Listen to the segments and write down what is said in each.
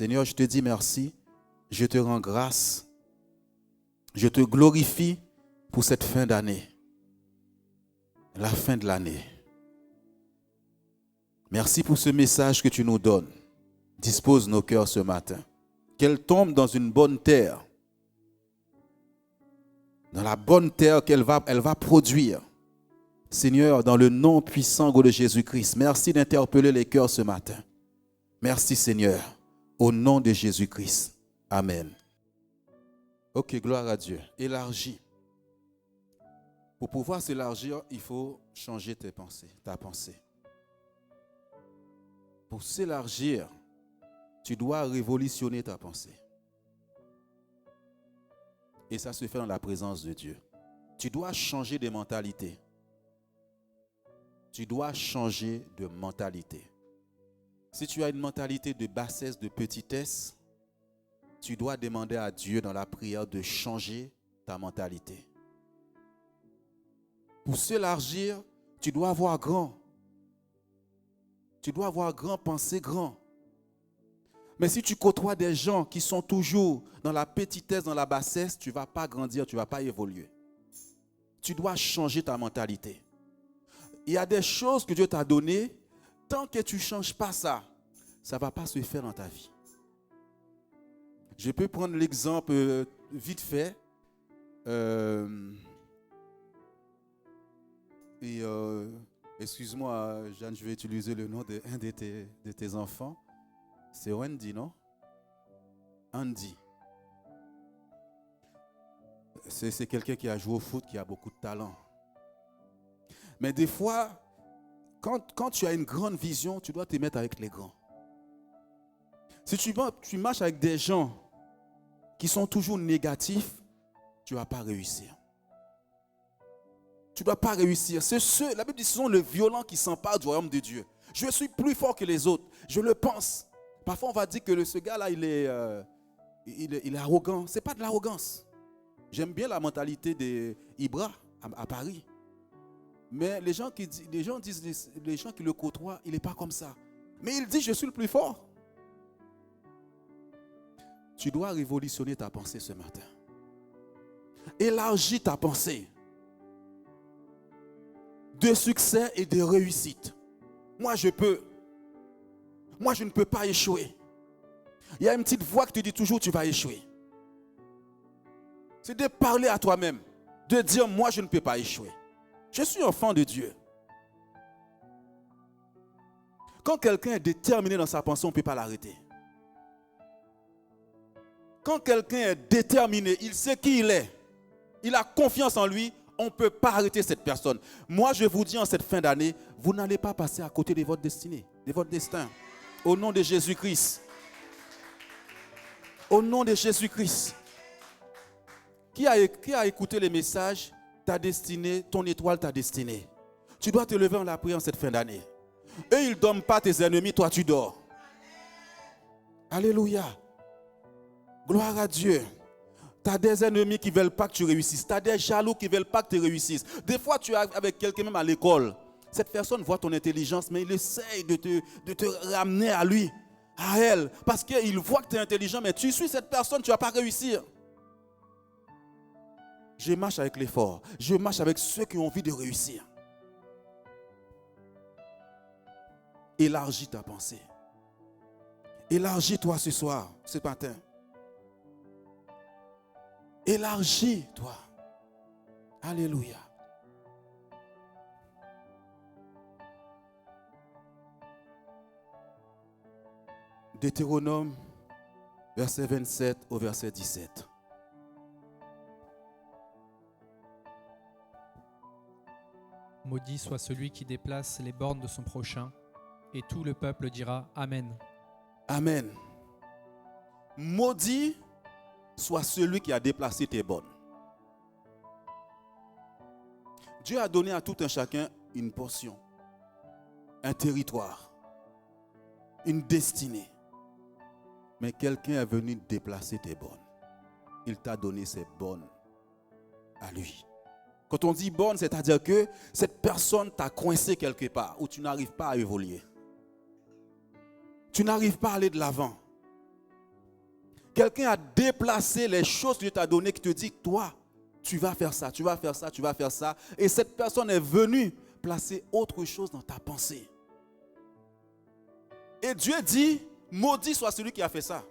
Seigneur, je te dis merci, je te rends grâce, je te glorifie pour cette fin d'année, la fin de l'année. Merci pour ce message que tu nous donnes. Dispose nos cœurs ce matin. Qu'elle tombe dans une bonne terre. Dans la bonne terre qu'elle va produire. Seigneur, dans le nom puissant de Jésus-Christ, merci d'interpeller les cœurs ce matin. Merci Seigneur, au nom de Jésus-Christ. Amen. Ok, gloire à Dieu. Élargis. Pour pouvoir s'élargir, il faut changer tes pensées, ta pensée. Pour s'élargir, tu dois révolutionner ta pensée. Et ça se fait dans la présence de Dieu. Tu dois changer de mentalité. Tu dois changer de mentalité. Si tu as une mentalité de bassesse, de petitesse, tu dois demander à Dieu dans la prière de changer ta mentalité. Pour s'élargir, tu dois avoir grand. Tu dois avoir grand, penser grand. Mais si tu côtoies des gens qui sont toujours dans la petitesse, dans la bassesse, tu ne vas pas grandir, tu ne vas pas évoluer. Tu dois changer ta mentalité. Il y a des choses que Dieu t'a données, tant que tu ne changes pas ça, ça ne va pas se faire dans ta vie. Je peux prendre l'exemple vite fait. Excuse-moi, Jeanne, je vais utiliser le nom d'un de tes enfants. C'est Wendy, non? Andy. C'est quelqu'un qui a joué au foot, qui a beaucoup de talent. Mais des fois, quand tu as une grande vision, tu dois te mettre avec les grands. Si tu marches avec des gens qui sont toujours négatifs, tu ne vas pas réussir. Tu ne dois pas réussir. La Bible dit que ce sont les violents qui s'emparent du royaume de Dieu. Je suis plus fort que les autres. Je le pense. Parfois, on va dire que ce gars-là, il est arrogant. Ce n'est pas de l'arrogance. J'aime bien la mentalité d'Ibra à Paris. Mais les gens qui le côtoient, il n'est pas comme ça. Mais il dit, je suis le plus fort. Tu dois révolutionner ta pensée ce matin. Élargis ta pensée. De succès et de réussite. Moi, je peux. Moi, je ne peux pas échouer. Il y a une petite voix qui te dit toujours, tu vas échouer. C'est de parler à toi-même. De dire, moi, je ne peux pas échouer. Je suis enfant de Dieu. Quand quelqu'un est déterminé dans sa pensée, on ne peut pas l'arrêter. Quand quelqu'un est déterminé, il sait qui il est. Il a confiance en lui. On ne peut pas arrêter cette personne. Moi, je vous dis en cette fin d'année, vous n'allez pas passer à côté de votre destinée, de votre destin. Au nom de Jésus-Christ. Au nom de Jésus-Christ. Qui a écouté les messages? Ta destinée, ton étoile, ta destinée. Tu dois te lever en la prière en cette fin d'année. Eux, ils ne dorment pas, tes ennemis, toi, tu dors. Alléluia. Gloire à Dieu. Tu as des ennemis qui ne veulent pas que tu réussisses. Tu as des jaloux qui ne veulent pas que tu réussisses. Des fois, tu es avec quelqu'un même à l'école. Cette personne voit ton intelligence, mais il essaye de te ramener à lui, à elle. Parce qu'il voit que tu es intelligent, mais tu suis cette personne, tu ne vas pas réussir. Je marche avec les forts. Je marche avec ceux qui ont envie de réussir. Élargis ta pensée. Élargis-toi ce soir, ce matin. Élargis-toi. Alléluia. Deutéronome, verset 27 au verset 17. Maudit soit celui qui déplace les bornes de son prochain, et tout le peuple dira Amen. Amen. Maudit soit celui qui a déplacé tes bornes. Dieu a donné à tout un chacun une portion, un territoire, une destinée. Mais quelqu'un est venu déplacer tes bornes. Il t'a donné ses bornes à lui. Quand on dit borne, c'est-à-dire que cette personne t'a coincé quelque part où tu n'arrives pas à évoluer. Tu n'arrives pas à aller de l'avant. Quelqu'un a déplacé les choses que Dieu t'a données, qui te dit, toi, tu vas faire ça, tu vas faire ça, tu vas faire ça. Et cette personne est venue placer autre chose dans ta pensée. Et Dieu dit, maudit soit celui qui a fait ça.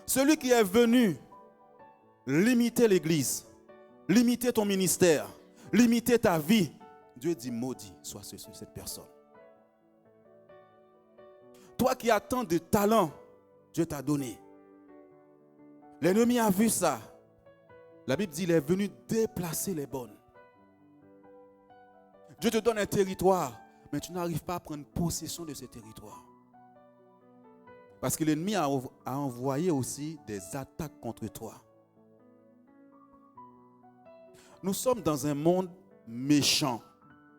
Celui qui est venu limiter l'église, limiter ton ministère, limiter ta vie. Dieu dit, maudit soit cette personne. Toi qui as tant de talent, Dieu t'a donné. L'ennemi a vu ça. La Bible dit, il est venu déplacer les bonnes. Dieu te donne un territoire, mais tu n'arrives pas à prendre possession de ce territoire. Parce que l'ennemi a envoyé aussi des attaques contre toi. Nous sommes dans un monde méchant.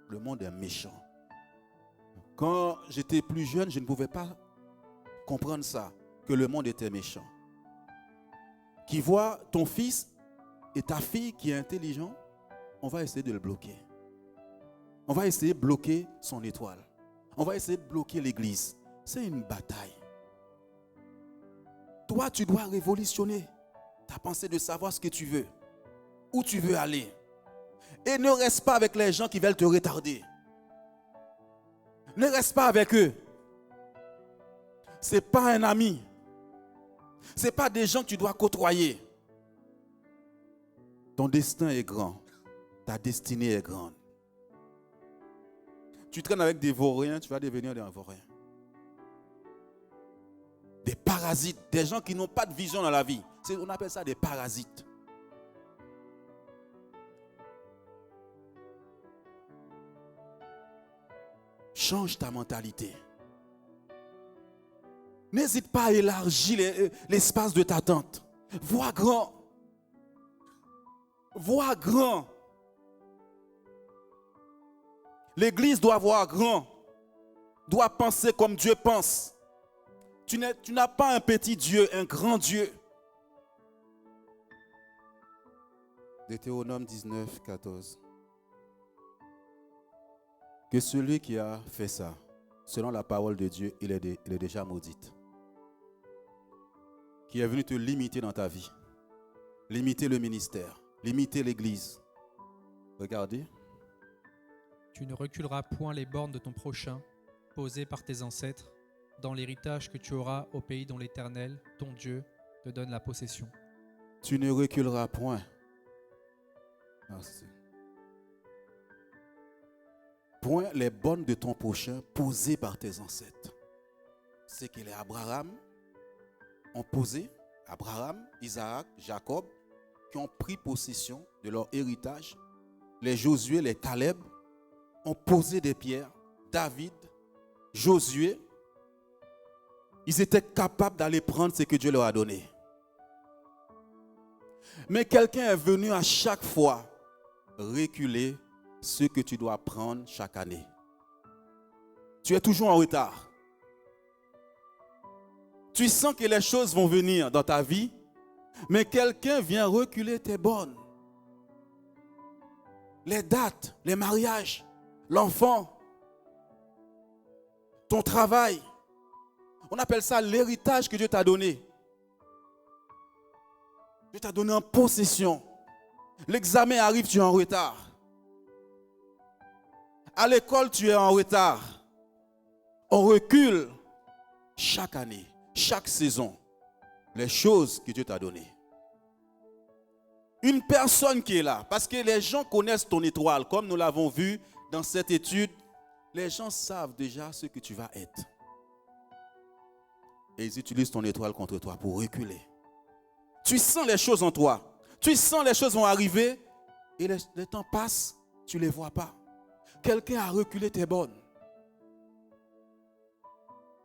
Le monde est méchant. Quand j'étais plus jeune, je ne pouvais pas comprendre ça, que le monde était méchant. Qui voit ton fils et ta fille qui est intelligent, on va essayer de le bloquer. On va essayer de bloquer son étoile. On va essayer de bloquer l'église. C'est une bataille. Toi, tu dois révolutionner ta pensée de savoir ce que tu veux, où tu veux aller. Et ne reste pas avec les gens qui veulent te retarder. Ne reste pas avec eux. Ce n'est pas un ami. Ce n'est pas des gens que tu dois côtoyer. Ton destin est grand. Ta destinée est grande. Tu traînes avec des vauriens, tu vas devenir des vauriens. Des parasites, des gens qui n'ont pas de vision dans la vie. On appelle ça des parasites. Change ta mentalité. N'hésite pas à élargir l'espace de ta tente. Vois grand. Vois grand. L'église doit voir grand. Doit penser comme Dieu pense. Tu n'as pas un petit Dieu, un grand Dieu. Deutéronome 19, 14. Que celui qui a fait ça, selon la parole de Dieu, il est déjà maudit. Qui est venu te limiter dans ta vie. Limiter le ministère. Limiter l'église. Regardez. Tu ne reculeras point les bornes de ton prochain, posées par tes ancêtres, dans l'héritage que tu auras au pays dont l'Éternel, ton Dieu, te donne la possession. Tu ne reculeras point. Merci. Point les bornes de ton prochain posées par tes ancêtres. C'est que les Abraham ont posé, Abraham, Isaac, Jacob, qui ont pris possession de leur héritage. Les Josué, les Caleb ont posé des pierres. David, Josué, ils étaient capables d'aller prendre ce que Dieu leur a donné. Mais quelqu'un est venu à chaque fois reculer ce que tu dois prendre chaque année. Tu es toujours en retard. Tu sens que les choses vont venir dans ta vie, mais quelqu'un vient reculer tes bornes. Les dates, les mariages, l'enfant, ton travail. On appelle ça l'héritage que Dieu t'a donné. Dieu t'a donné en possession. L'examen arrive, tu es en retard. À l'école, tu es en retard. On recule chaque année, chaque saison, les choses que Dieu t'a données. Une personne qui est là, parce que les gens connaissent ton étoile, comme nous l'avons vu dans cette étude, les gens savent déjà ce que tu vas être. Et ils utilisent ton étoile contre toi pour reculer. Tu sens les choses en toi. Tu sens les choses vont arriver et le temps passe, tu ne les vois pas. Quelqu'un a reculé tes bornes.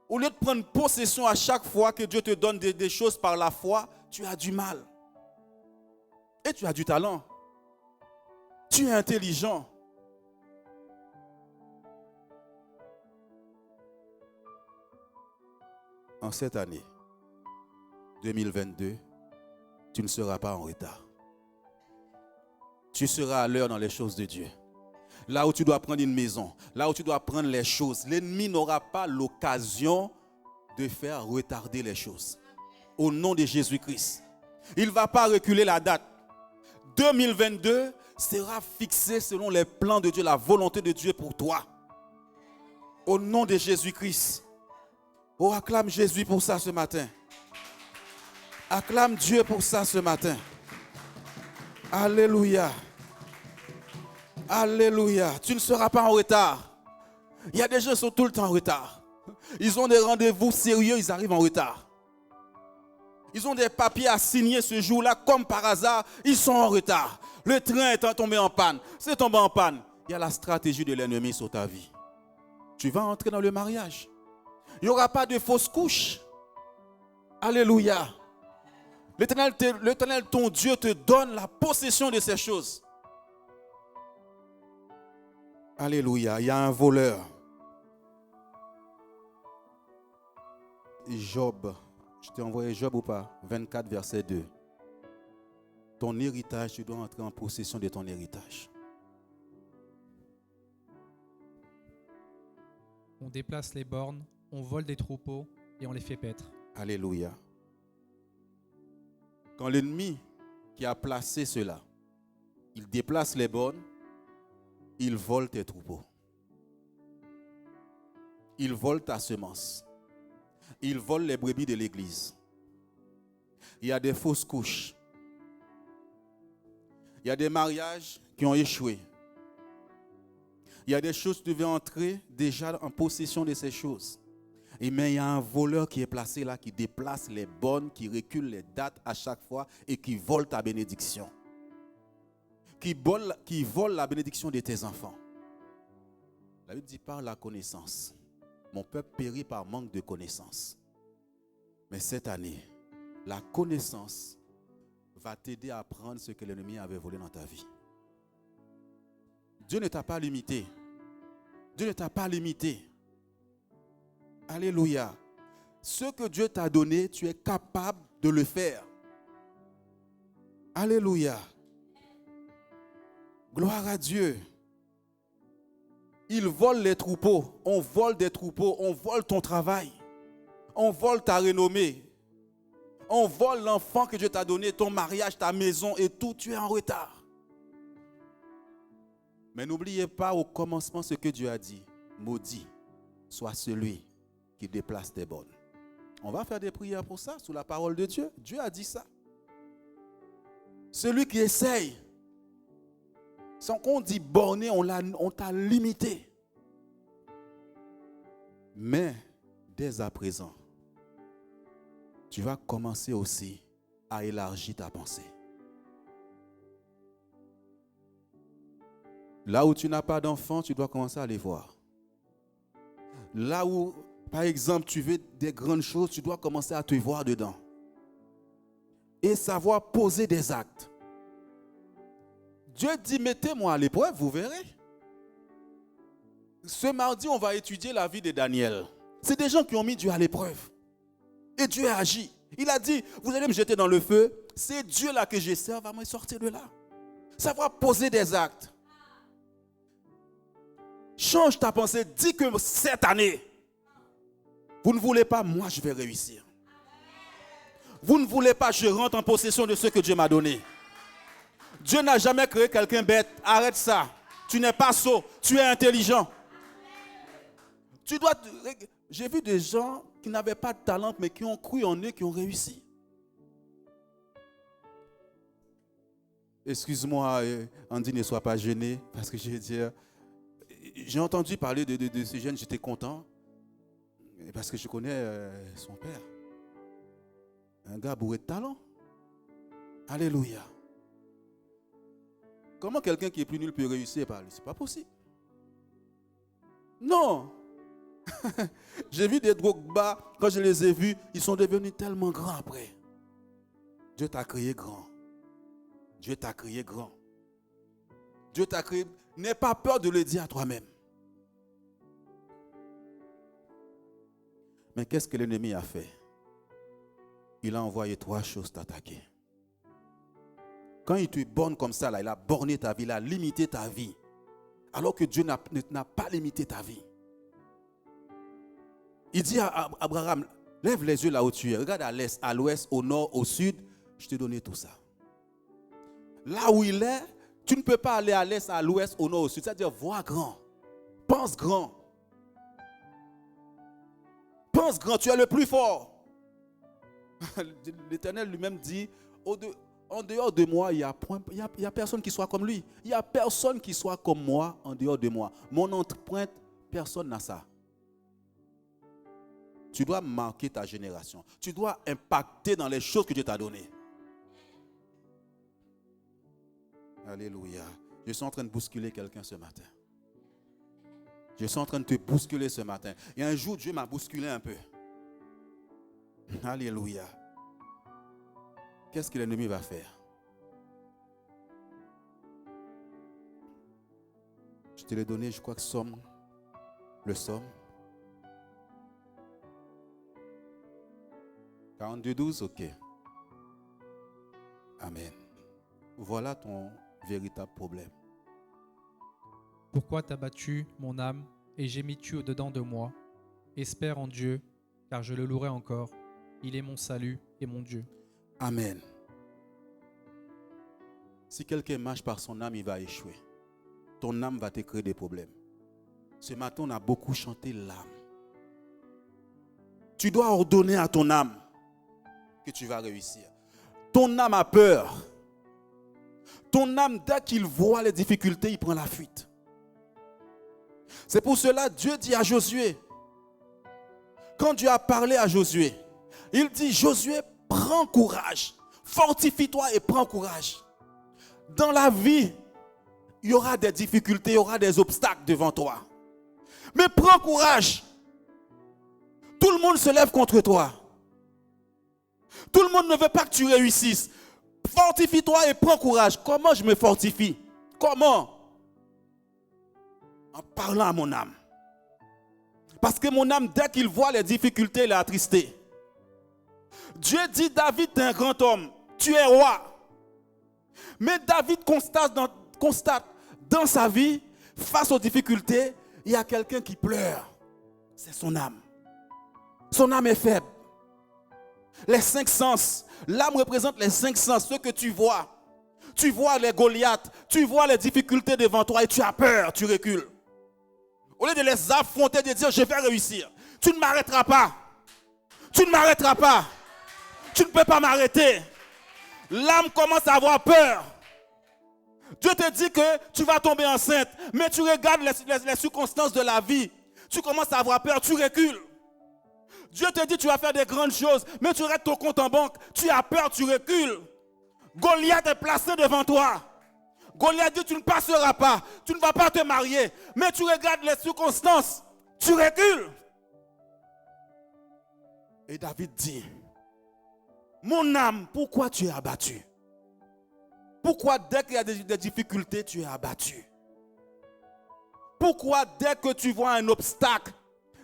Au lieu de prendre possession à chaque fois que Dieu te donne des choses par la foi, tu as du mal. Et tu as du talent. Tu es intelligent. En cette année 2022, tu ne seras pas en retard. Tu seras à l'heure dans les choses de Dieu. Là où tu dois prendre une maison, là où tu dois prendre les choses, l'ennemi n'aura pas l'occasion de faire retarder les choses. Au nom de Jésus-Christ. Il ne va pas reculer la date. 2022 sera fixé selon les plans de Dieu, la volonté de Dieu pour toi. Au nom de Jésus-Christ. Oh, acclame Jésus pour ça ce matin. Acclame Dieu pour ça ce matin. Alléluia. Alléluia. Tu ne seras pas en retard. Il y a des gens qui sont tout le temps en retard. Ils ont des rendez-vous sérieux, ils arrivent en retard. Ils ont des papiers à signer ce jour-là, comme par hasard, ils sont en retard. Le train est tombé en panne. C'est tombé en panne. Il y a la stratégie de l'ennemi sur ta vie. Tu vas entrer dans le mariage. Il n'y aura pas de fausses couches. Alléluia. L'Éternel, ton Dieu, te donne la possession de ces choses. Alléluia. Il y a un voleur. Job. Je t'ai envoyé Job ou pas? 24, verset 2. Ton héritage, tu dois entrer en possession de ton héritage. On déplace les bornes, on vole des troupeaux et on les fait paître. Alléluia. Quand l'ennemi qui a placé cela, il déplace les bornes, il vole tes troupeaux. Il vole ta semence. Il vole les brebis de l'église. Il y a des fausses couches. Il y a des mariages qui ont échoué. Il y a des choses que tu devais entrer déjà en possession de ces choses. Mais il y a un voleur qui est placé là, qui déplace les bonnes, qui recule les dates à chaque fois et qui vole ta bénédiction. Qui vole la bénédiction de tes enfants. La Bible dit par la connaissance. Mon peuple périt par manque de connaissance. Mais cette année, la connaissance va t'aider à prendre ce que l'ennemi avait volé dans ta vie. Dieu ne t'a pas limité. Dieu ne t'a pas limité. Alléluia. Ce que Dieu t'a donné, tu es capable de le faire. Alléluia. Gloire à Dieu. Ils volent les troupeaux. On vole des troupeaux. On vole ton travail. On vole ta renommée. On vole l'enfant que Dieu t'a donné, ton mariage, ta maison et tout. Tu es en retard. Mais n'oubliez pas au commencement ce que Dieu a dit. Maudit soit celui qui déplace tes bornes. On va faire des prières pour ça, sous la parole de Dieu. Dieu a dit ça. Celui qui essaye, sans qu'on dit borné, on t'a limité. Mais dès à présent, tu vas commencer aussi à élargir ta pensée. Là où tu n'as pas d'enfant, tu dois commencer à les voir. Là où, par exemple, tu veux des grandes choses, tu dois commencer à te voir dedans. Et savoir poser des actes. Dieu dit, mettez-moi à l'épreuve, vous verrez. Ce mardi, on va étudier la vie de Daniel. C'est des gens qui ont mis Dieu à l'épreuve. Et Dieu a agi. Il a dit, vous allez me jeter dans le feu. C'est Dieu là que je sers, va me sortir de là. Savoir poser des actes. Change ta pensée. Dis que cette année, vous ne voulez pas, moi je vais réussir. Vous ne voulez pas, je rentre en possession de ce que Dieu m'a donné. Dieu n'a jamais créé quelqu'un bête. Arrête ça. Tu n'es pas sot. Tu es intelligent. Tu dois... J'ai vu des gens qui n'avaient pas de talent, mais qui ont cru en eux, qui ont réussi. Excuse-moi, Andy, ne sois pas gêné, parce que j'ai entendu parler de ce jeune, j'étais content, parce que je connais son père. Un gars bourré de talent. Alléluia. Comment quelqu'un qui est plus nul peut réussir par lui? C'est pas possible. Non. J'ai vu des Drogba, quand je les ai vus, ils sont devenus tellement grands après. Dieu t'a créé grand. Dieu t'a créé grand. Dieu t'a créé. N'aie pas peur de le dire à toi-même. Mais qu'est-ce que l'ennemi a fait? Il a envoyé 3 choses t'attaquer. Quand il te borne comme ça, là, il a borné ta vie, il a limité ta vie. Alors que Dieu n'a pas limité ta vie. Il dit à Abraham, Lève les yeux là où tu es. Regarde à l'est, à l'ouest, au nord, au sud. Je t'ai donné tout ça. Là où il est, tu ne peux pas aller à l'est, à l'ouest, au nord, au sud. C'est-à-dire, vois grand. Pense grand. Pense grand, tu es le plus fort. L'Éternel lui-même dit, en dehors de moi, il n'y a personne qui soit comme lui. Il n'y a personne qui soit comme moi en dehors de moi. Mon empreinte, personne n'a ça. Tu dois marquer ta génération. Tu dois impacter dans les choses que Dieu t'a données. Alléluia. Je suis en train de bousculer quelqu'un ce matin. Je suis en train de te bousculer ce matin. Il y a un jour, Dieu m'a bousculé un peu. Alléluia. Qu'est-ce que l'ennemi va faire? Je te l'ai donné, je crois que le Somme. 42-12, ok. Amen. Voilà ton véritable problème. Pourquoi t'as battu mon âme et gémis-tu au-dedans de moi? Espère en Dieu, car je le louerai encore. Il est mon salut et mon Dieu. Amen. Si quelqu'un marche par son âme, il va échouer. Ton âme va te créer des problèmes. Ce matin, on a beaucoup chanté l'âme. Tu dois ordonner à ton âme que tu vas réussir. Ton âme a peur. Ton âme, dès qu'il voit les difficultés, il prend la fuite. C'est pour cela que Dieu dit à Josué, quand Dieu a parlé à Josué, il dit, Josué, prends courage, fortifie-toi et prends courage. Dans la vie, il y aura des difficultés, il y aura des obstacles devant toi. Mais prends courage. Tout le monde se lève contre toi. Tout le monde ne veut pas que tu réussisses. Fortifie-toi et prends courage. Comment je me fortifie? Comment? En parlant à mon âme. Parce que mon âme, dès qu'il voit les difficultés, il est attristé. Dieu dit, David, tu es un grand homme. Tu es roi. Mais David constate dans sa vie, face aux difficultés, il y a quelqu'un qui pleure. C'est son âme. Son âme est faible. Les 5 sens. L'âme représente les 5 sens, ce que tu vois. Tu vois les Goliaths, tu vois les difficultés devant toi et tu as peur, tu recules. Au lieu de les affronter, de dire je vais réussir. Tu ne m'arrêteras pas. Tu ne m'arrêteras pas. Tu ne peux pas m'arrêter. L'âme commence à avoir peur. Dieu te dit que tu vas tomber enceinte, mais tu regardes les circonstances de la vie. Tu commences à avoir peur, tu recules. Dieu te dit tu vas faire des grandes choses, mais tu regardes ton compte en banque, tu as peur, tu recules. Goliath est placé devant toi. Goliath dit tu ne passeras pas, tu ne vas pas te marier, mais tu regardes les circonstances, tu recules. Et David dit, mon âme, pourquoi tu es abattu? Pourquoi dès qu'il y a des difficultés, tu es abattu? Pourquoi dès que tu vois un obstacle,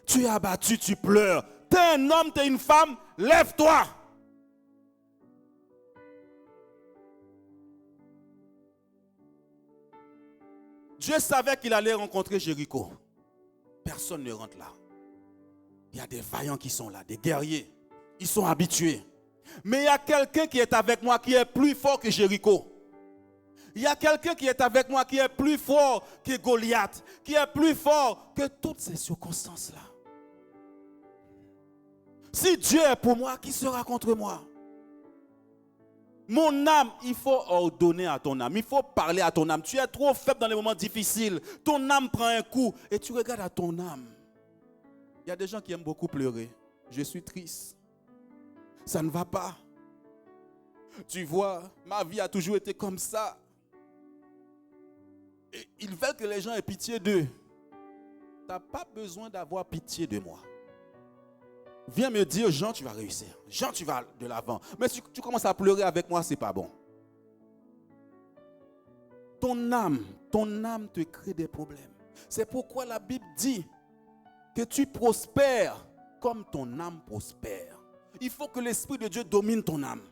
tu es abattu, tu pleures? Tu es un homme, tu es une femme, lève-toi. Dieu savait qu'il allait rencontrer Jéricho. Personne ne rentre là. Il y a des vaillants qui sont là, des guerriers. Ils sont habitués. Mais il y a quelqu'un qui est avec moi qui est plus fort que Jéricho. Il y a quelqu'un qui est avec moi qui est plus fort que Goliath, qui est plus fort que toutes ces circonstances-là. Si Dieu est pour moi, qui sera contre moi? Mon âme, il faut ordonner à ton âme, il faut parler à ton âme. Tu es trop faible dans les moments difficiles. Ton âme prend un coup et tu regardes à ton âme. Il y a des gens qui aiment beaucoup pleurer. Je suis triste. Ça ne va pas. Tu vois, ma vie a toujours été comme ça. Et ils veulent que les gens aient pitié d'eux. Tu n'as pas besoin d'avoir pitié de moi. Viens me dire, Jean, tu vas réussir. Jean, tu vas de l'avant. Mais si tu commences à pleurer avec moi, ce n'est pas bon. Ton âme te crée des problèmes. C'est pourquoi la Bible dit que tu prospères comme ton âme prospère. Il faut que l'Esprit de Dieu domine ton âme.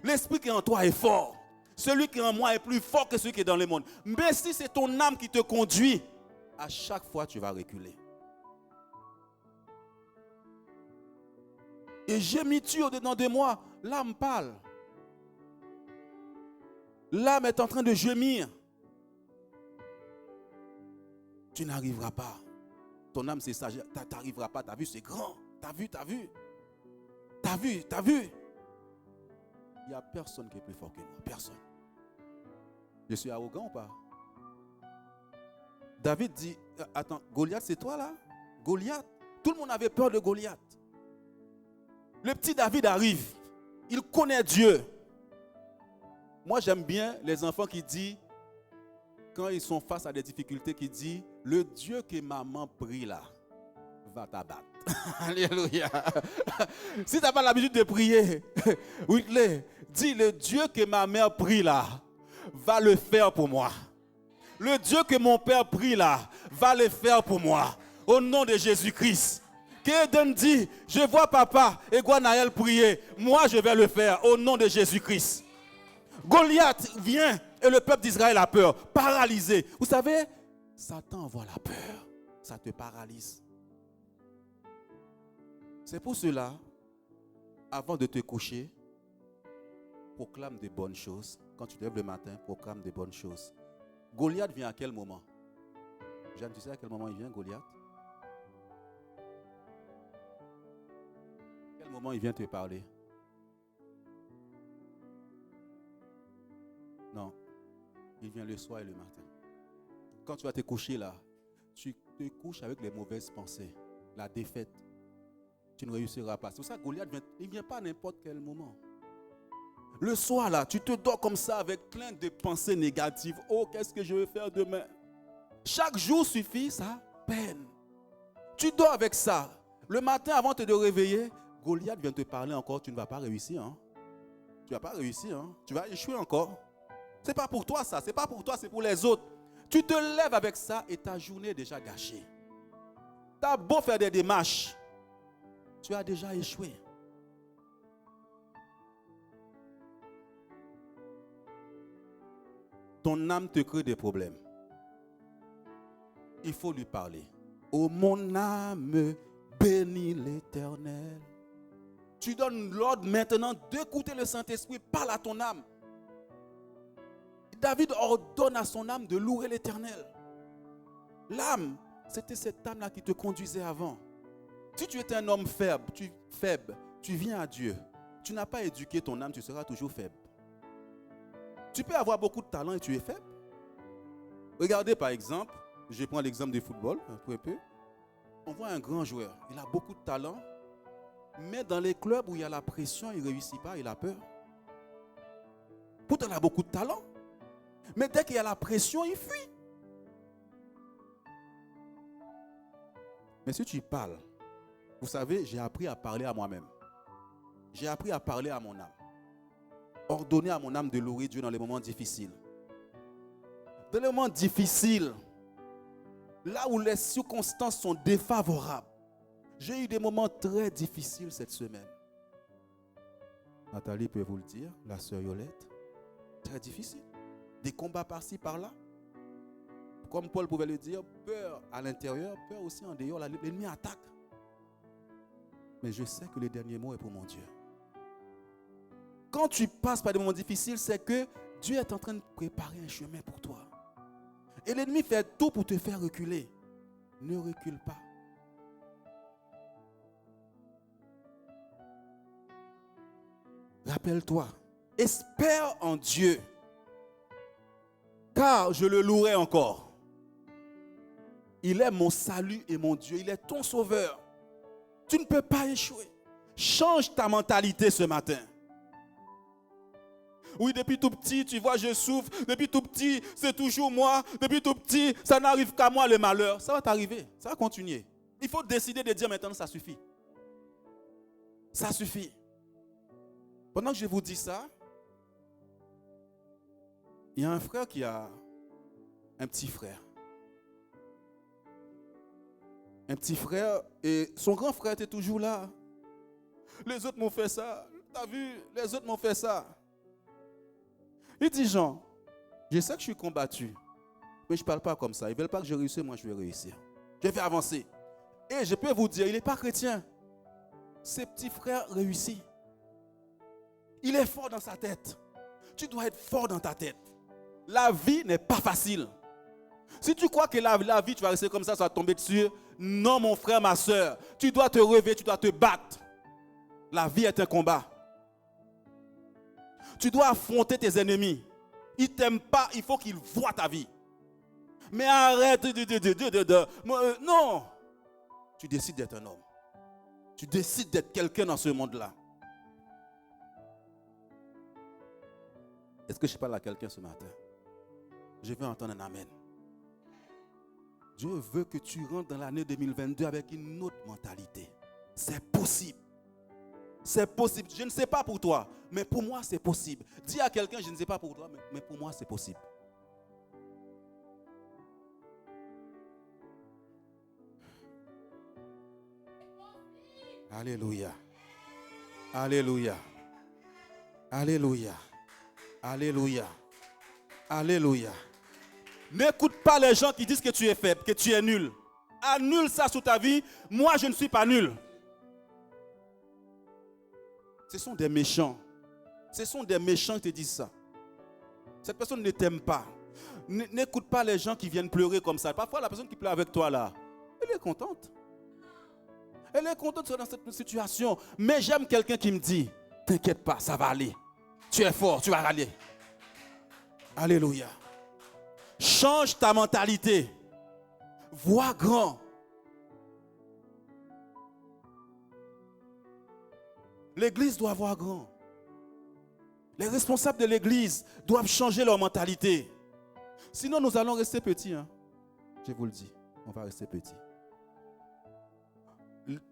L'Esprit qui est en toi est fort. Celui qui est en moi est plus fort que celui qui est dans le monde. Mais si c'est ton âme qui te conduit, à chaque fois tu vas reculer. Et gémis-tu au-dedans de moi? L'âme parle. L'âme est en train de gémir. Tu n'arriveras pas. Ton âme, c'est ça. Tu n'arriveras pas. Tu as vu, c'est grand. Tu as vu. Il n'y a personne qui est plus fort que moi. Personne. Je suis arrogant ou pas? David dit, attends, Goliath, c'est toi là? Goliath? Tout le monde avait peur de Goliath. Le petit David arrive. Il connaît Dieu. Moi, j'aime bien les enfants qui disent, quand ils sont face à des difficultés, qui disent, le Dieu que maman prie là, va t'abattre. Alléluia. Si tu n'as pas l'habitude de prier, Whitley, dis, le Dieu que ma mère prie là, va le faire pour moi. Le Dieu que mon père prie là, va le faire pour moi. Au nom de Jésus-Christ. Qu'Eden dit, je vois papa et Guanaël prier. Moi, je vais le faire au nom de Jésus-Christ. Goliath vient et le peuple d'Israël a peur, paralysé. Vous savez, Satan envoie la peur, ça te paralyse. C'est pour cela, avant de te coucher, proclame des bonnes choses. Quand tu te lèves le matin, proclame des bonnes choses. Goliath vient à quel moment? Jeanne, tu sais à quel moment il vient, Goliath? À quel moment il vient te parler? Non, il vient le soir et le matin. Quand tu vas te coucher là, tu te couches avec les mauvaises pensées, la défaite. Tu ne réussiras pas. C'est pour ça que Goliath il ne vient pas à n'importe quel moment. Le soir là, tu te dors comme ça avec plein de pensées négatives. Oh, qu'est-ce que je vais faire demain? Chaque jour suffit sa peine. Tu dors avec ça. Le matin, avant de te réveiller, Goliath vient te parler encore. Tu ne vas pas réussir. Hein? Tu ne vas pas réussir. Hein? Tu vas échouer encore. Ce n'est pas pour toi ça. Ce n'est pas pour toi, c'est pour les autres. Tu te lèves avec ça et ta journée est déjà gâchée. Tu as beau faire des démarches. Tu as déjà échoué. Ton âme te crée des problèmes. Il faut lui parler. Oh mon âme, bénis l'Éternel. Tu donnes l'ordre maintenant d'écouter le Saint-Esprit. Parle à ton âme. David ordonne à son âme de louer l'Éternel. L'âme, c'était cette âme-là qui te conduisait avant. Si tu étais un homme faible, tu viens à Dieu. Tu n'as pas éduqué ton âme, tu seras toujours faible. Tu peux avoir beaucoup de talent et tu es faible. Regardez par exemple, je prends l'exemple du football, un peu. On voit un grand joueur, il a beaucoup de talent, mais dans les clubs où il y a la pression, il ne réussit pas, il a peur. Pourtant, il a beaucoup de talent, mais dès qu'il y a la pression, il fuit. Mais si tu parles, vous savez, j'ai appris à parler à moi-même. J'ai appris à parler à mon âme. Ordonner à mon âme de louer Dieu dans les moments difficiles. Dans les moments difficiles, là où les circonstances sont défavorables. J'ai eu des moments très difficiles cette semaine. Nathalie peut vous le dire, la sœur Yolette. Très difficile. Des combats par-ci, par-là. Comme Paul pouvait le dire, peur à l'intérieur, peur aussi en dehors. L'ennemi attaque. Mais je sais que le dernier mot est pour mon Dieu. Quand tu passes par des moments difficiles, c'est que Dieu est en train de préparer un chemin pour toi. Et l'ennemi fait tout pour te faire reculer. Ne recule pas. Rappelle-toi, espère en Dieu, car je le louerai encore. Il est mon salut et mon Dieu, il est ton sauveur. Tu ne peux pas échouer. Change ta mentalité ce matin. Oui, depuis tout petit, tu vois, je souffre. Depuis tout petit, c'est toujours moi. Depuis tout petit, ça n'arrive qu'à moi le malheur. Ça va t'arriver, ça va continuer. Il faut décider de dire maintenant, ça suffit. Ça suffit. Pendant que je vous dis ça, il y a un frère qui a un petit frère. Un petit frère, et son grand frère était toujours là. Les autres m'ont fait ça. T'as vu, les autres m'ont fait ça. Il dit, Jean, je sais que je suis combattu, mais je ne parle pas comme ça. Ils ne veulent pas que je réussisse, moi je vais réussir. Je vais avancer. Et je peux vous dire, il n'est pas chrétien. Ses petits frères réussissent. Il est fort dans sa tête. Tu dois être fort dans ta tête. La vie n'est pas facile. Si tu crois que la vie, tu vas rester comme ça va tomber dessus, non mon frère, ma soeur, tu dois te relever, tu dois te battre. La vie est un combat. Tu dois affronter tes ennemis. Ils ne t'aiment pas, il faut qu'ils voient ta vie. Mais arrête non. Tu décides d'être un homme. Tu décides d'être quelqu'un dans ce monde-là. Est-ce que je parle à quelqu'un ce matin? Je veux entendre un amen. Dieu veut que tu rentres dans l'année 2022 avec une autre mentalité. C'est possible. C'est possible. Je ne sais pas pour toi, mais pour moi c'est possible. Dis à quelqu'un, je ne sais pas pour toi, mais pour moi c'est possible. Alléluia. Alléluia. Alléluia. Alléluia. Alléluia. N'écoute pas les gens qui disent que tu es faible, que tu es nul. Annule ça sur ta vie. Moi, je ne suis pas nul. Ce sont des méchants. Ce sont des méchants qui te disent ça. Cette personne ne t'aime pas. N'écoute pas les gens qui viennent pleurer comme ça. Parfois, la personne qui pleure avec toi là, elle est contente. Elle est contente dans cette situation. Mais j'aime quelqu'un qui me dit, t'inquiète pas, ça va aller. Tu es fort, tu vas aller. Alléluia. Change ta mentalité. Vois grand. L'église doit voir grand. Les responsables de l'église doivent changer leur mentalité. Sinon, nous allons rester petits. Hein. Je vous le dis, on va rester petits.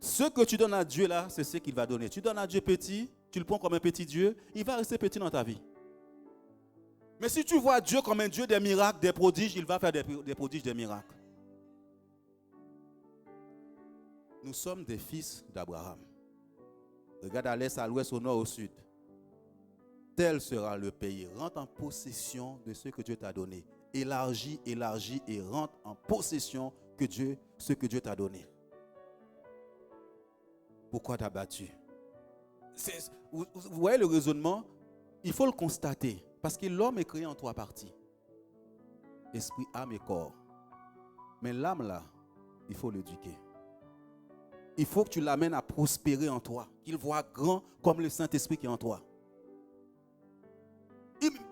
Ce que tu donnes à Dieu là, c'est ce qu'il va donner. Tu donnes à Dieu petit, tu le prends comme un petit Dieu, il va rester petit dans ta vie. Mais si tu vois Dieu comme un Dieu des miracles, des prodiges, il va faire des prodiges, des miracles. Nous sommes des fils d'Abraham. Regarde à l'est, à l'ouest, au nord, au sud. Tel sera le pays. Rentre en possession de ce que Dieu t'a donné. Élargis, élargis et rentre en possession de ce que Dieu t'a donné. Pourquoi t'as battu? Vous voyez le raisonnement? Il faut le constater. Parce que l'homme est créé en trois parties. Esprit, âme et corps. Mais l'âme là, il faut l'éduquer. Il faut que tu l'amènes à prospérer en toi. Qu'il voit grand comme le Saint-Esprit qui est en toi.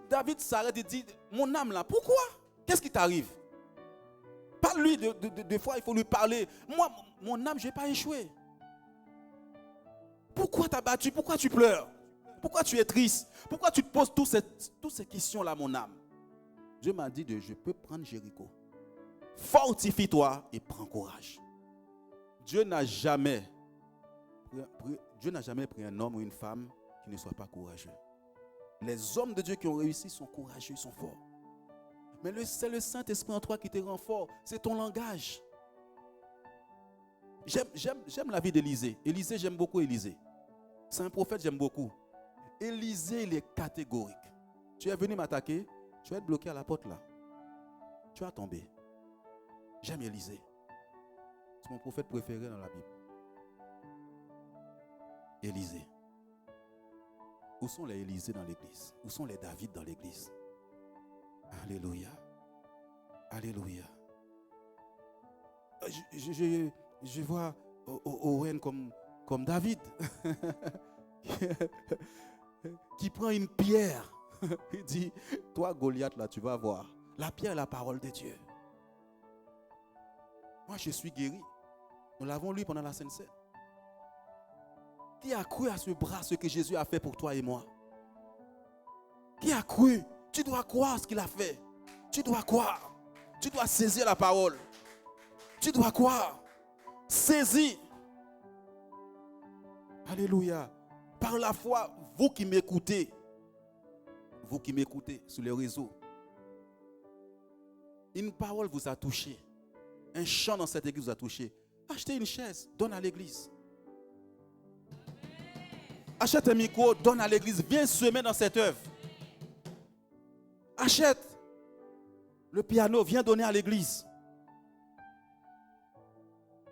David s'arrête et dit, mon âme là, pourquoi? Qu'est-ce qui t'arrive? Parle-lui de fois, il faut lui parler. Moi, mon âme, je n'ai pas échoué. Pourquoi tu as battu? Pourquoi tu pleures? Pourquoi tu es triste? Pourquoi tu te poses toutes ces questions-là, mon âme? Dieu m'a dit je peux prendre Jéricho. Fortifie-toi et prends courage. Dieu n'a jamais pris un homme ou une femme qui ne soit pas courageux. Les hommes de Dieu qui ont réussi sont courageux, ils sont forts. Mais c'est le Saint-Esprit en toi qui te rend fort. C'est ton langage. J'aime la vie d'Élisée. Élisée, j'aime beaucoup Élisée. C'est un prophète, j'aime beaucoup. Élisée, il est catégorique. Tu es venu m'attaquer, tu vas être bloqué à la porte là. Tu vas tomber. J'aime Élisée. C'est mon prophète préféré dans la Bible. Élisée. Où sont les Élisée dans l'église? Où sont les David dans l'église? Alléluia. Alléluia. Je vois Owen comme David. Qui prend une pierre. Il dit, toi Goliath là, tu vas voir. La pierre est la parole de Dieu. Moi je suis guéri. Nous l'avons lu pendant la Sainte Seine. Qui a cru à ce bras, ce que Jésus a fait pour toi et moi? Qui a cru? Tu dois croire ce qu'il a fait. Tu dois croire. Tu dois saisir la parole. Tu dois croire. Saisis. Alléluia. Par la foi, vous qui m'écoutez sur les réseaux, une parole vous a touché. Un chant dans cette église vous a touché. Achetez une chaise, donne à l'église. Achète un micro, donne à l'église. Viens semer dans cette œuvre. Achète le piano, viens donner à l'église.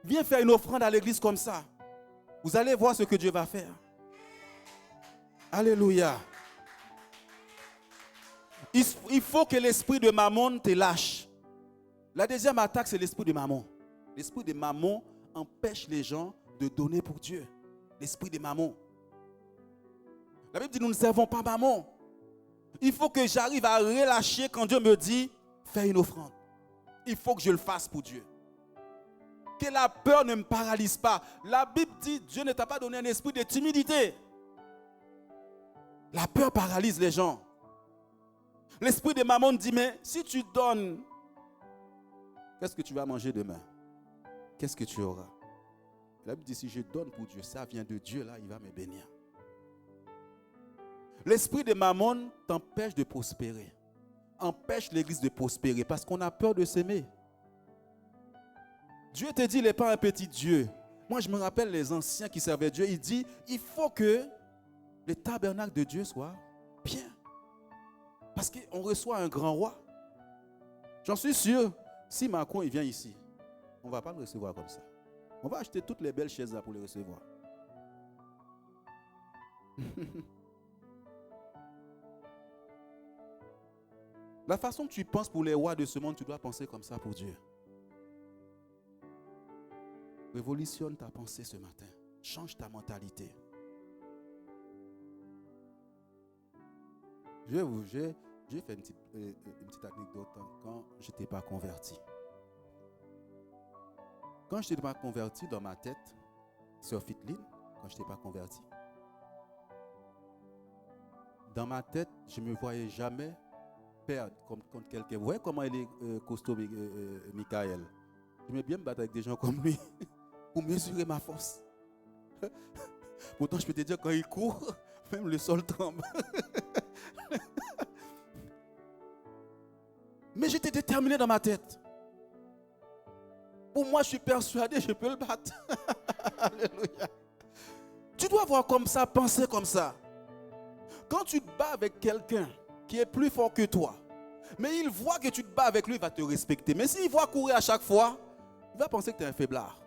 Viens faire une offrande à l'église comme ça. Vous allez voir ce que Dieu va faire. Alléluia. Il faut que l'esprit de Mammon te lâche. La deuxième attaque, c'est l'esprit de Mammon. L'esprit de Mammon empêche les gens de donner pour Dieu. L'esprit de Mammon. La Bible dit, nous ne servons pas Mammon. Il faut que j'arrive à relâcher quand Dieu me dit, fais une offrande. Il faut que je le fasse pour Dieu. Que la peur ne me paralyse pas. La Bible dit, Dieu ne t'a pas donné un esprit de timidité. La peur paralyse les gens. L'esprit de Mammon dit, mais si tu donnes, qu'est-ce que tu vas manger demain? Qu'est-ce que tu auras? La Bible dit, si je donne pour Dieu, ça vient de Dieu, là, il va me bénir. L'esprit de Mammon t'empêche de prospérer. Empêche l'église de prospérer parce qu'on a peur de s'aimer. Dieu te dit, il n'est pas un petit Dieu. Moi, je me rappelle les anciens qui servaient Dieu. Il dit, il faut que le tabernacle de Dieu soit bien. Parce qu'on reçoit un grand roi. J'en suis sûr, si Macron il vient ici, on ne va pas le recevoir comme ça. On va acheter toutes les belles chaises là pour le recevoir. La façon que tu penses pour les rois de ce monde, tu dois penser comme ça pour Dieu. Révolutionne ta pensée ce matin. Change ta mentalité. J'ai fait une petite anecdote quand je n'étais pas converti. Quand je n'étais pas converti dans ma tête, sur Fitline, quand je n'étais pas converti, dans ma tête, je ne me voyais jamais perdre contre quelqu'un. Vous voyez comment il est costaud, Michael? J'aimais bien me battre avec des gens comme lui pour mesurer ma force. Pourtant, je peux te dire, quand il court, même le sol tremble. Mais j'étais déterminé dans ma tête. Pour moi, je suis persuadé, je peux le battre. Alléluia. Tu dois voir comme ça, penser comme ça. Quand tu te bats avec quelqu'un qui est plus fort que toi, mais il voit que tu te bats avec lui, il va te respecter. Mais s'il voit courir à chaque fois, il va penser que tu es un faiblard.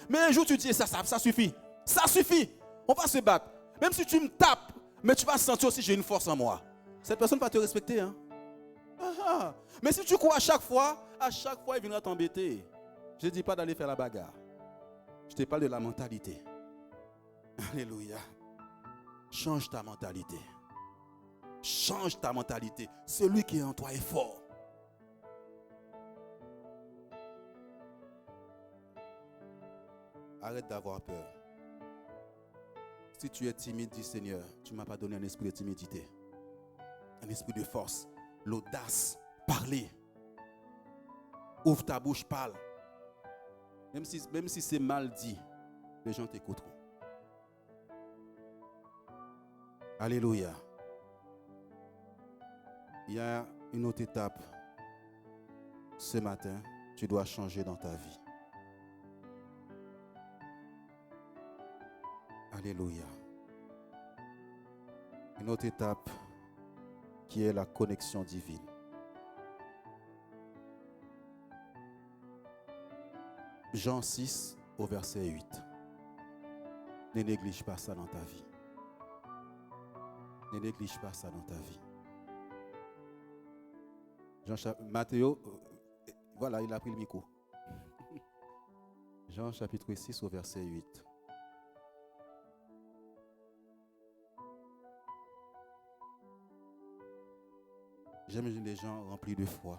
Mais un jour, tu dis, ça suffit. Ça suffit. On va se battre. Même si tu me tapes, mais tu vas sentir aussi que j'ai une force en moi. Cette personne va te respecter. Hein? Mais si tu cours à chaque fois, il viendra t'embêter. Je ne dis pas d'aller faire la bagarre. Je te parle de la mentalité. Alléluia. Change ta mentalité. Change ta mentalité. Celui qui est en toi est fort. Arrête d'avoir peur. Si tu es timide, dis Seigneur, tu ne m'as pas donné un esprit de timidité. Un esprit de force. L'audace. Parler. Ouvre ta bouche, parle. Même si c'est mal dit, les gens t'écouteront. Alléluia. Il y a une autre étape. Ce matin, tu dois changer dans ta vie. Alléluia. Une autre étape qui est la connexion divine. Jean 6 au verset 8. Ne néglige pas ça dans ta vie. Ne néglige pas ça dans ta vie. Matthéo, voilà, il a pris le micro. Jean chapitre 6 au verset 8. J'aime les gens remplis de foi.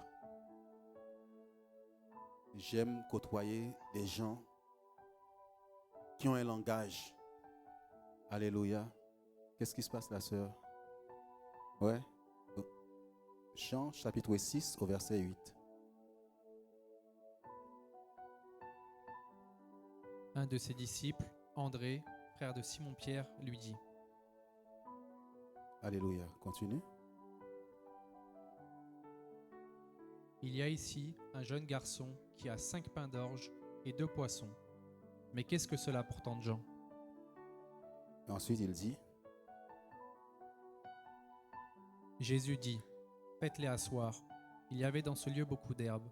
J'aime côtoyer des gens qui ont un langage. Alléluia. Qu'est-ce qui se passe, la sœur? Ouais. Jean chapitre 6 au verset 8. Un de ses disciples, André, frère de Simon-Pierre, lui dit: Alléluia. Continue. Il y a ici un jeune garçon qui a 5 pains d'orge et 2 poissons. Mais qu'est-ce que cela pour tant de gens? Ensuite, il dit: Jésus dit: Faites-les asseoir. Il y avait dans ce lieu beaucoup d'herbes.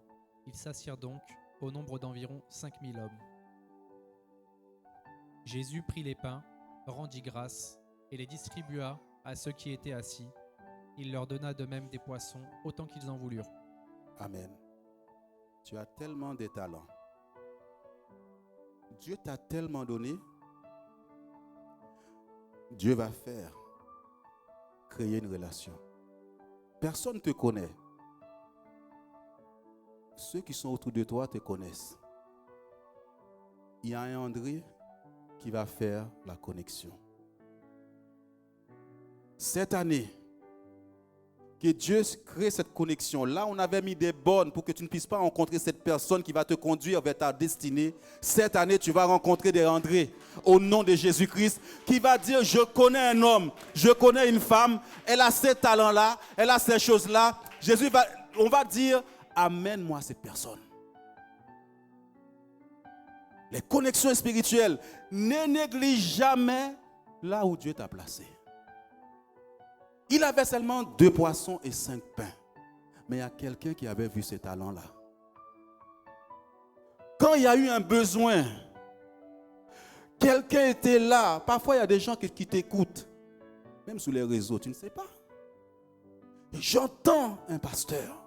Ils s'assirent donc, au nombre d'environ 5000 hommes. Jésus prit les pains, rendit grâce et les distribua à ceux qui étaient assis. Il leur donna de même des poissons, autant qu'ils en voulurent. Amen. Tu as tellement de talents. Dieu t'a tellement donné. Dieu va faire créer une relation. Personne ne te connaît. Ceux qui sont autour de toi te connaissent. Il y a un André qui va faire la connexion. Cette année, que Dieu crée cette connexion. Là, on avait mis des bornes pour que tu ne puisses pas rencontrer cette personne qui va te conduire vers ta destinée. Cette année, tu vas rencontrer des André au nom de Jésus-Christ qui va dire, je connais un homme, je connais une femme, elle a ces talents-là, elle a ces choses-là. On va dire, amène-moi cette personne. Les connexions spirituelles, ne néglige jamais là où Dieu t'a placé. Il avait seulement 2 poissons et 5 pains. Mais il y a quelqu'un qui avait vu ces talents-là. Quand il y a eu un besoin, quelqu'un était là. Parfois, il y a des gens qui t'écoutent. Même sur les réseaux, tu ne sais pas. Et j'entends un pasteur,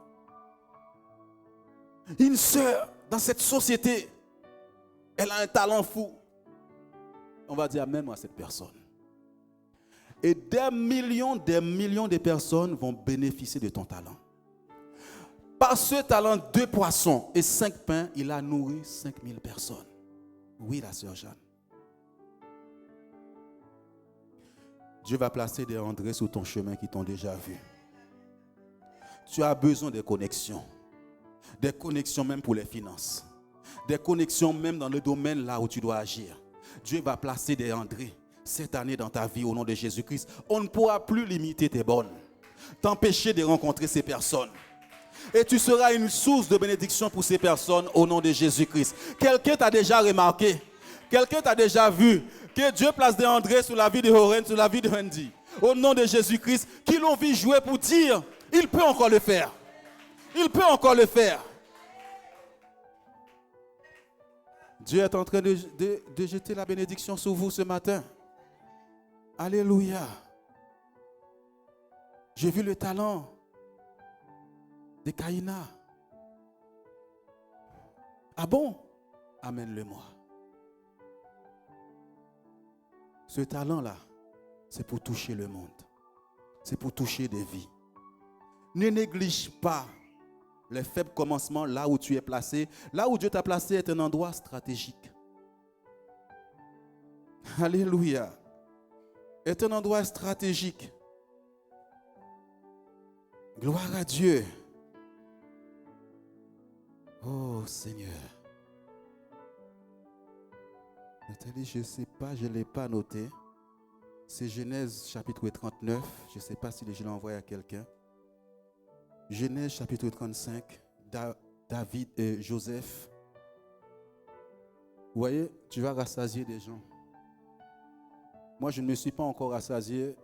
une sœur dans cette société. Elle a un talent fou. On va dire, amène-moi cette personne. Et des millions de personnes vont bénéficier de ton talent. Par ce talent, 2 poissons et 5 pains, il a nourri 5000 personnes. Oui, la sœur Jeanne. Dieu va placer des André sur ton chemin qui t'ont déjà vu. Tu as besoin de connexions. Des connexions même pour les finances. Des connexions même dans le domaine là où tu dois agir. Dieu va placer des André cette année dans ta vie au nom de Jésus-Christ. On ne pourra plus limiter tes bonnes, t'empêcher de rencontrer ces personnes. Et tu seras une source de bénédiction pour ces personnes au nom de Jésus-Christ. Quelqu'un t'a déjà remarqué, quelqu'un t'a déjà vu que Dieu place des André sur la vie de Horen, sur la vie de Wendy. Au nom de Jésus-Christ, qui l'ont vu jouer pour dire, il peut encore le faire. Il peut encore le faire. Dieu est en train de jeter la bénédiction sur vous ce matin. Alléluia. J'ai vu le talent de Caïna. Ah bon? Amène-le-moi. Ce talent-là, c'est pour toucher le monde. C'est pour toucher des vies. Ne néglige pas les faibles commencements là où tu es placé. Là où Dieu t'a placé est un endroit stratégique. Alléluia. Est un endroit stratégique. Gloire à Dieu. Oh Seigneur. Nathalie, je ne sais pas, je ne l'ai pas noté. C'est Genèse chapitre 39. Je ne sais pas si je l'ai envoyé à quelqu'un. Genèse chapitre 35. David et Joseph. Vous voyez, tu vas rassasier des gens. Moi, je ne me suis pas encore rassasié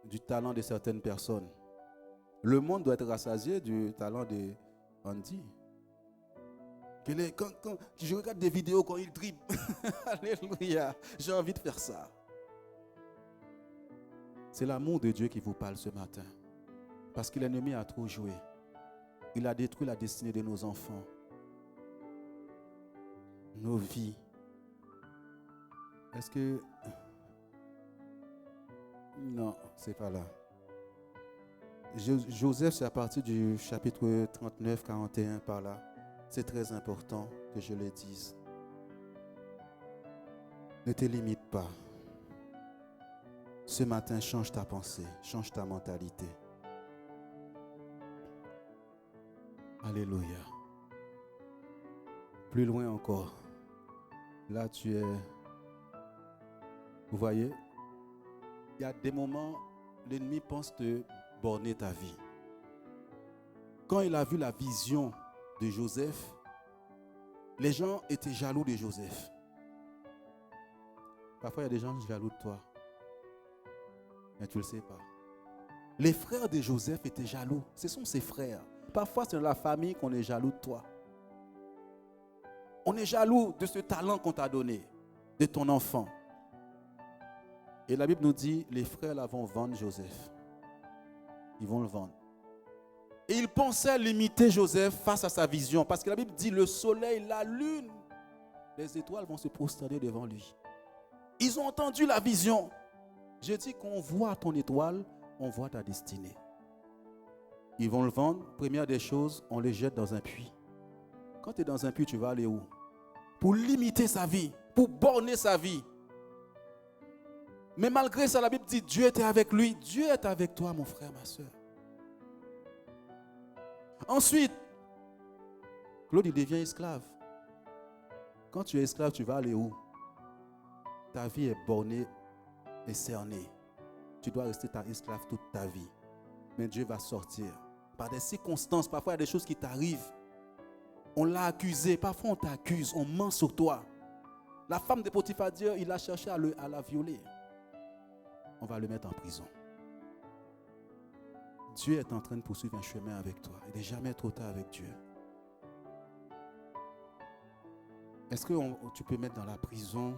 du talent de certaines personnes. Le monde doit être rassasié du talent de Andy. Quand je regarde des vidéos quand il dribble, alléluia, j'ai envie de faire ça. C'est l'amour de Dieu qui vous parle ce matin. Parce que l'ennemi a trop joué. Il a détruit la destinée de nos enfants, nos vies. Est-ce que... Non, c'est pas là. Joseph, c'est à partir du chapitre 39, 41 par là. C'est très important que je le dise. Ne te limite pas. Ce matin, change ta pensée, change ta mentalité. Alléluia. Plus loin encore. Là, tu es... Vous voyez, il y a des moments, l'ennemi pense te borner ta vie. Quand il a vu la vision de Joseph, les gens étaient jaloux de Joseph. Parfois, il y a des gens jaloux de toi. Mais tu ne le sais pas. Les frères de Joseph étaient jaloux. Ce sont ses frères. Parfois, c'est dans la famille qu'on est jaloux de toi. On est jaloux de ce talent qu'on t'a donné. de ton enfant. Et la Bible nous dit, les frères là vont vendre Joseph. Ils vont le vendre. Et ils pensaient limiter Joseph face à sa vision. Parce que la Bible dit, le soleil, la lune, les étoiles vont se prosterner devant lui. Ils ont entendu la vision. Je dis qu'on voit ton étoile, on voit ta destinée. Ils vont le vendre. Première des choses, on le jette dans un puits. Quand tu es dans un puits, tu vas aller où? Pour limiter sa vie, pour borner sa vie. Mais malgré ça, la Bible dit, Dieu était avec lui. Dieu est avec toi, mon frère, ma soeur. Ensuite, Claude, il devient esclave. Quand tu es esclave, tu vas aller où? Ta vie est bornée et cernée. Tu dois rester ta esclave toute ta vie. Mais Dieu va sortir. Par des circonstances, parfois il y a des choses qui t'arrivent. On l'a accusé, parfois on t'accuse, on ment sur toi. La femme de Potiphar dit, il a cherché à la violer. On va le mettre en prison. Dieu est en train de poursuivre un chemin avec toi. Il n'est jamais trop tard avec Dieu. Est-ce que tu peux mettre dans la prison?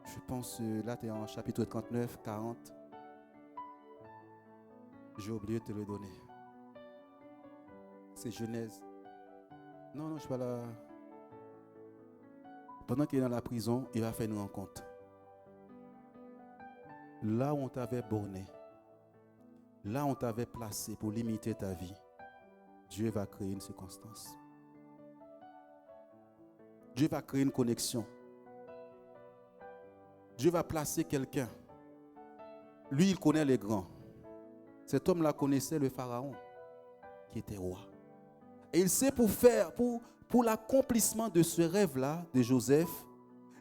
Je pense, là tu es en chapitre 39, 40. J'ai oublié de te le donner. C'est Genèse. Non, je ne suis pas là. Pendant qu'il est dans la prison, il va faire une rencontre. Là où on t'avait borné, là où on t'avait placé pour limiter ta vie, Dieu va créer une circonstance. Dieu va créer une connexion. Dieu va placer quelqu'un. Lui, il connaît les grands. Cet homme-là connaissait le pharaon, qui était roi. Et il sait pour l'accomplissement de ce rêve-là de Joseph,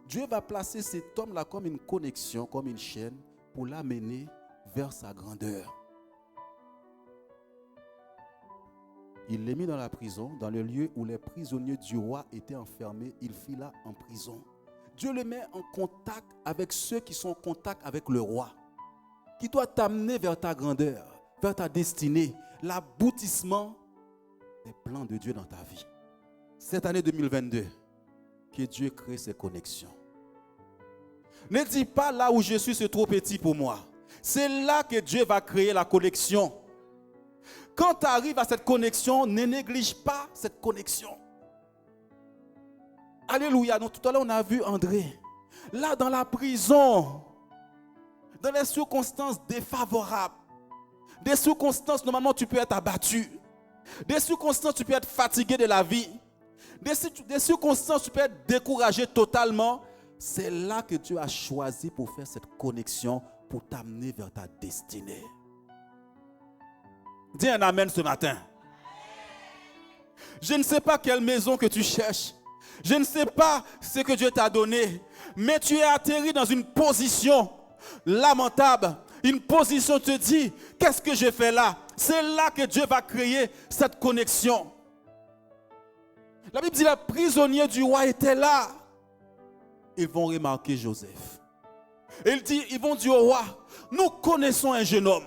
Dieu va placer cet homme-là comme une connexion, comme une chaîne, pour l'amener vers sa grandeur. Il l'a mis dans la prison, dans le lieu où les prisonniers du roi étaient enfermés. Il fit là en prison. Dieu le met en contact avec ceux qui sont en contact avec le roi, qui doit t'amener vers ta grandeur, vers ta destinée, l'aboutissement des plans de Dieu dans ta vie. Cette année 2022, que Dieu crée ces connexions. Ne dis pas là où je suis, c'est trop petit pour moi. C'est là que Dieu va créer la connexion. Quand tu arrives à cette connexion, ne néglige pas cette connexion. Alléluia. Donc, tout à l'heure, on a vu André. Là, dans la prison, dans les circonstances défavorables, des circonstances, normalement, tu peux être abattu. Des circonstances, tu peux être fatigué de la vie. Des circonstances, tu peux être découragé totalement. C'est là que Dieu a choisi pour faire cette connexion, pour t'amener vers ta destinée. Dis un amen ce matin. Je ne sais pas quelle maison que tu cherches. Je ne sais pas ce que Dieu t'a donné. Mais tu es atterri dans une position lamentable. Une position, tu te dis, qu'est-ce que je fais là? C'est là que Dieu va créer cette connexion. La Bible dit, les prisonniers du roi étaient là. Ils vont remarquer Joseph. Il dit, ils vont dire au roi, nous connaissons un jeune homme.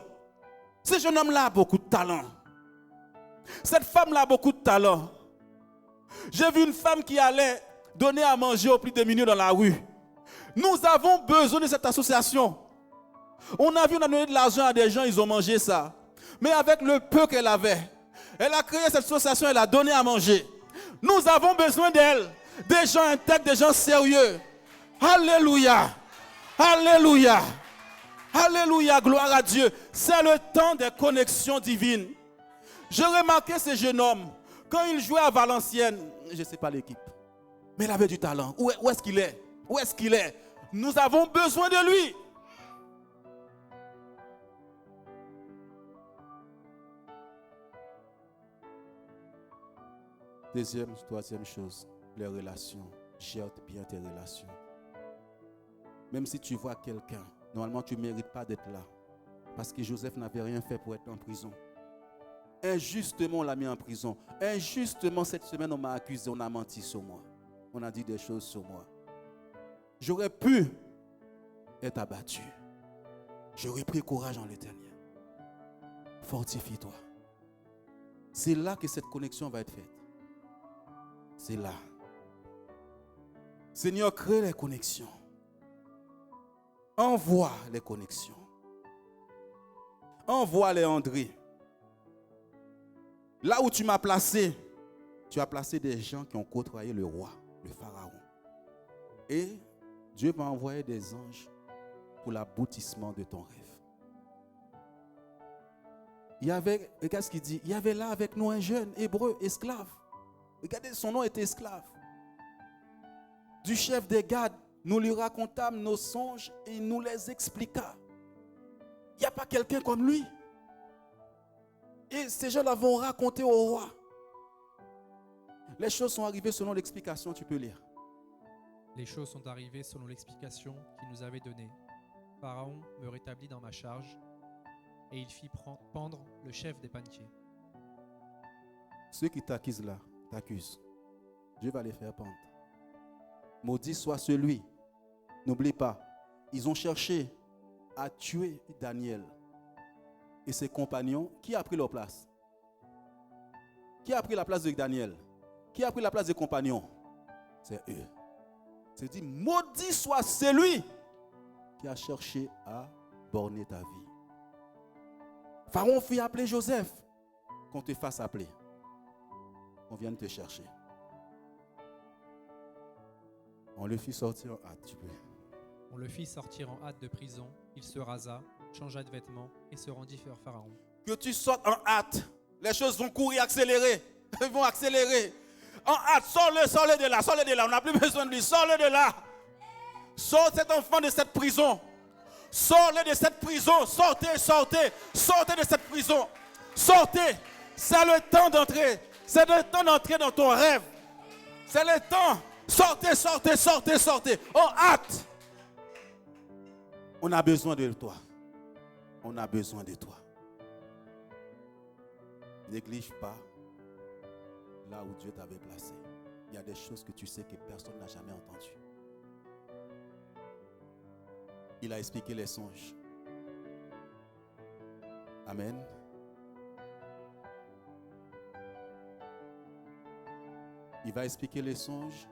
Ce jeune homme-là a beaucoup de talent. Cette femme-là a beaucoup de talent. J'ai vu une femme qui allait donner à manger aux plus démunis dans la rue. Nous avons besoin de cette association. On a donné de l'argent à des gens, ils ont mangé ça. Mais avec le peu qu'elle avait, elle a créé cette association, elle a donné à manger. Nous avons besoin d'elle. Des gens intègres, des gens sérieux. Alléluia. Alléluia. Alléluia, gloire à Dieu. C'est le temps des connexions divines. Je remarquais ce jeune homme, quand il jouait à Valenciennes, je ne sais pas l'équipe, mais il avait du talent. Où est-ce qu'il est? Où est-ce qu'il est? Nous avons besoin de lui. Troisième chose, les relations. Gère bien tes relations. Même si tu vois quelqu'un, normalement tu ne mérites pas d'être là. Parce que Joseph n'avait rien fait pour être en prison. Injustement, on l'a mis en prison. Injustement, cette semaine, on m'a accusé, on a menti sur moi. On a dit des choses sur moi. J'aurais pu être abattu. J'aurais pris courage en l'Éternel. Fortifie-toi. C'est là que cette connexion va être faite. C'est là. Seigneur, crée les connexions. Envoie les connexions. Envoie les André. Là où tu m'as placé, tu as placé des gens qui ont côtoyé le roi, le pharaon. Et Dieu va envoyer des anges pour l'aboutissement de ton rêve. Il y avait, regarde ce qu'il dit, il y avait là avec nous un jeune hébreu, esclave. Regardez, son nom était esclave. Du chef des gardes, nous lui racontâmes nos songes et il nous les expliqua. Il n'y a pas quelqu'un comme lui. Et ces gens-là vont raconter au roi. Les choses sont arrivées selon l'explication, tu peux lire. Les choses sont arrivées selon l'explication qu'il nous avait donnée. Pharaon me rétablit dans ma charge et il fit pendre le chef des panetiers. Ceux qui t'accusent là, t'accusent. Dieu va les faire pendre. Maudit soit celui. N'oublie pas, ils ont cherché à tuer Daniel et ses compagnons. Qui a pris leur place? Qui a pris la place de Daniel? Qui a pris la place des compagnons? C'est eux. C'est dit, maudit soit celui qui a cherché à borner ta vie. Pharaon fit appeler Joseph. Qu'on te fasse appeler. On vient de te chercher. On le fit sortir en hâte. On le fit sortir en hâte de prison. Il se rasa, changea de vêtements et se rendit vers Pharaon. Que tu sortes en hâte. Les choses vont courir, accélérer. Elles vont accélérer. En hâte, sors-le de là, sors-le de là. On n'a plus besoin de lui, sors-le de là. Sors cet enfant de cette prison. Sors-le de cette prison. Sortez, sortez. Sortez de cette prison. Sortez. C'est le temps d'entrer. C'est le temps d'entrer dans ton rêve. C'est le temps. Sortez, sortez, sortez, sortez. En hâte. On a besoin de toi. On a besoin de toi. Néglige pas là où Dieu t'avait placé. Il y a des choses que tu sais que personne n'a jamais entendues. Il a expliqué les songes. Amen. Il va expliquer les songes.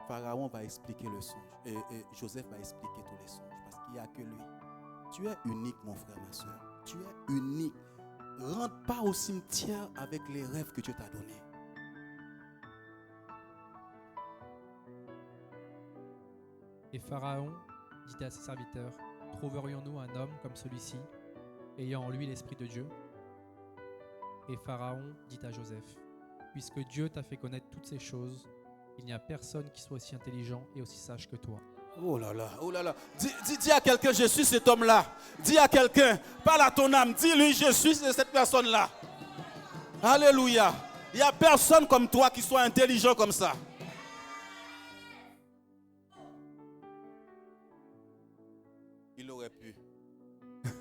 Pharaon va expliquer le songe. Et Joseph va expliquer tous les songes. Parce qu'il n'y a que lui. Tu es unique, mon frère, ma soeur. Tu es unique. Rentre pas au cimetière avec les rêves que Dieu t'a donnés. Et Pharaon dit à ses serviteurs, trouverions-nous un homme comme celui-ci, ayant en lui l'Esprit de Dieu? Et Pharaon dit à Joseph, puisque Dieu t'a fait connaître toutes ces choses, il n'y a personne qui soit aussi intelligent et aussi sage que toi. Oh là là, oh là là. Dis à quelqu'un, je suis cet homme-là. Dis à quelqu'un, parle à ton âme, dis-lui, je suis cette personne-là. Alléluia. Il n'y a personne comme toi qui soit intelligent comme ça. Il aurait pu.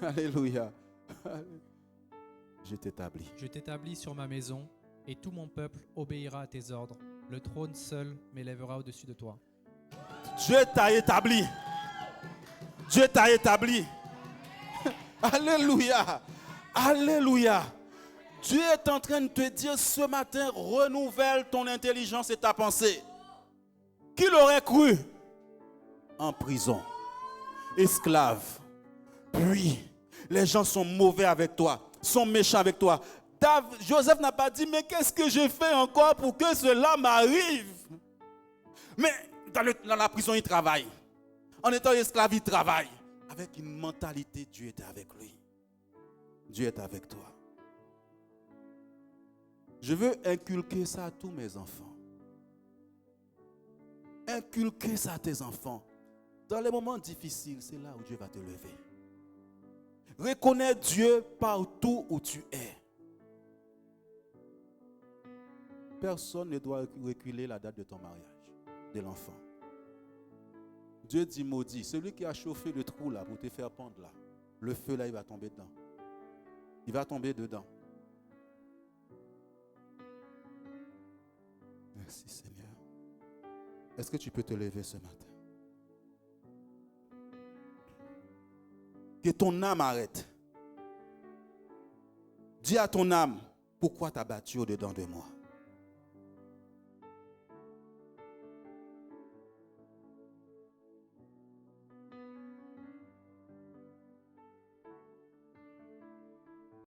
Alléluia. Je t'établis. Je t'établis sur ma maison, et tout mon peuple obéira à tes ordres. Le trône seul m'élèvera au-dessus de toi. Dieu t'a établi. Dieu t'a établi. Alléluia. Alléluia. Dieu est en train de te dire ce matin, renouvelle ton intelligence et ta pensée. Qui l'aurait cru? En prison, esclave. Puis, les gens sont mauvais avec toi, sont méchants avec toi. Joseph n'a pas dit, mais qu'est-ce que j'ai fait encore pour que cela m'arrive? Mais dans la prison, il travaille. En étant esclave, il travaille. Avec une mentalité, Dieu est avec lui. Dieu est avec toi. Je veux inculquer ça à tous mes enfants. Inculquer ça à tes enfants. Dans les moments difficiles, c'est là où Dieu va te lever. Reconnais Dieu partout où tu es. Personne ne doit reculer la date de ton mariage, de l'enfant. Dieu dit maudit, celui qui a chauffé le trou là pour te faire pendre là, le feu là, il va tomber dedans. Il va tomber dedans. Merci Seigneur. Est-ce que tu peux te lever ce matin? Que ton âme arrête. Dis à ton âme, pourquoi tu as battu au-dedans de moi?